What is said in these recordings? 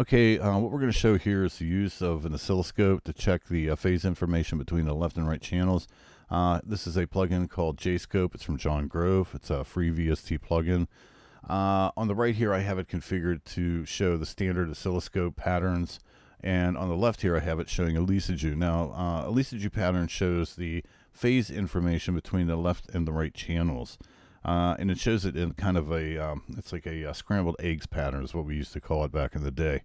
Okay, what we're going to show here is the use of an oscilloscope to check the phase information between the left and right channels. This is a plugin called JScope. It's from John Grove. It's a free VST plugin. On the right here, I have it configured to show the standard oscilloscope patterns. And on the left here, I have it showing a Lissajous. Now, a Lissajous pattern shows the phase information between the left and the right channels. And it shows it in kind of a, it's like a scrambled eggs pattern is what we used to call it back in the day.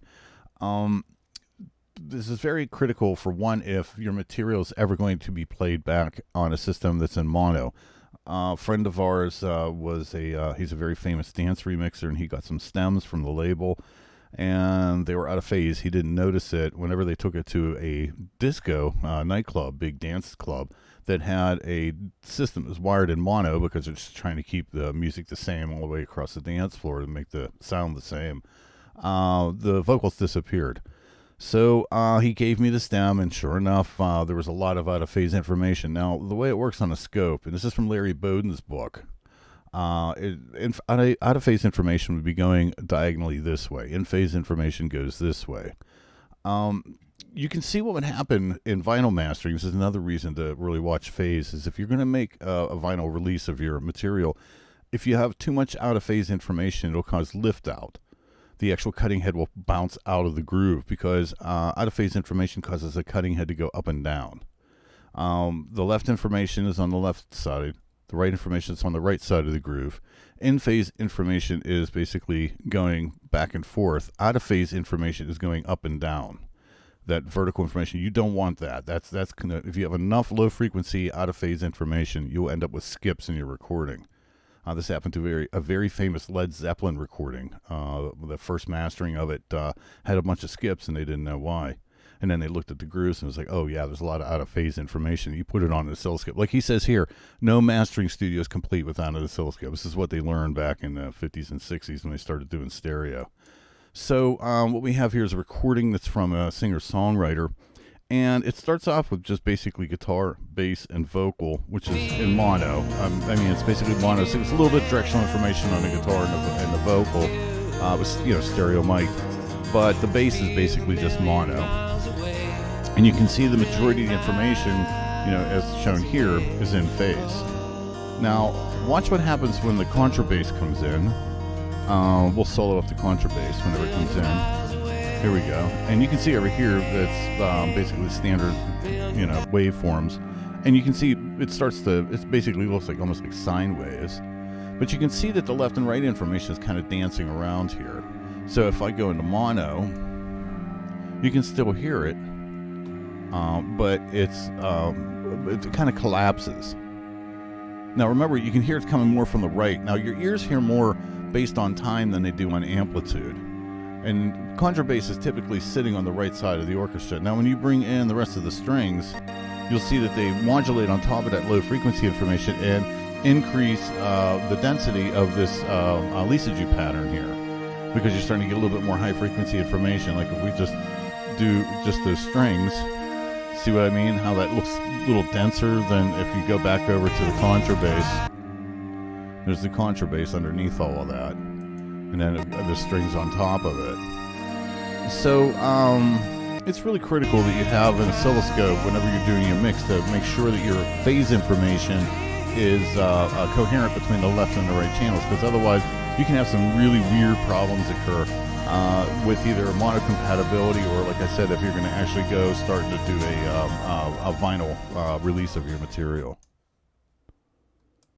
This is very critical for one, if your material is ever going to be played back on a system that's in mono. A friend of ours he's a very famous dance remixer, and he got some stems from the label, and they were out of phase. He didn't notice it. Whenever they took it to a disco nightclub, big dance club, that had a system that was wired in mono because it's trying to keep the music the same all the way across the dance floor to make the sound the same, the vocals disappeared. So he gave me the stem, and sure enough, there was a lot of out-of-phase information. Now, the way it works on a scope, and this is from Larry Bowden's book, out-of-phase information would be going diagonally this way. In-phase information goes this way. You can see what would happen in vinyl mastering. This is another reason to really watch phase, is if you're going to make a vinyl release of your material, if you have too much out-of-phase information, it'll cause lift out. The actual cutting head will bounce out of the groove because out-of-phase information causes the cutting head to go up and down. The left information is on the left side. The right information is on the right side of the groove. In-phase information is basically going back and forth. Out-of-phase information is going up and down. That vertical information, you don't want that. That's gonna, if you have enough low frequency out-of-phase information, you'll end up with skips in your recording. This happened to a very famous Led Zeppelin recording. The first mastering of it had a bunch of skips, and they didn't know why. And then they looked at the grooves and was like, oh yeah, there's a lot of out-of-phase information. You put it on an oscilloscope. Like he says here, no mastering studio is complete without an oscilloscope. This is what they learned back in the 50s and 60s when they started doing stereo. So what we have here is a recording that's from a singer-songwriter. And it starts off with just basically guitar, bass, and vocal, which is in mono. I mean, it's basically mono. So it's a little bit of directional information on the guitar and the vocal, with stereo mic. But the bass is basically just mono. And you can see the majority of the information, as shown here, is in phase. Now, watch what happens when the contrabass comes in. We'll solo up the contrabass whenever it comes in. Here we go. And you can see over here that's basically standard, waveforms. And you can see it basically looks like almost like sine waves. But you can see that the left and right information is kind of dancing around here. So if I go into mono, you can still hear it, but it kind of collapses. Now remember, you can hear it's coming more from the right. Now your ears hear more based on time than they do on amplitude. And contrabass is typically sitting on the right side of the orchestra. Now when you bring in the rest of the strings, you'll see that they modulate on top of that low frequency information and increase the density of this Lissajous pattern here, because you're starting to get a little bit more high frequency information. Like if we just do just those strings, see what I mean? How that looks a little denser than if you go back over to the contrabass. There's the contrabass underneath all of that, and then the strings on top of it. So it's really critical that you have an oscilloscope whenever you're doing your mix to make sure that your phase information is coherent between the left and the right channels, because otherwise you can have some really weird problems occur with either monocompatibility or, like I said, if you're going to actually start to do a vinyl release of your material.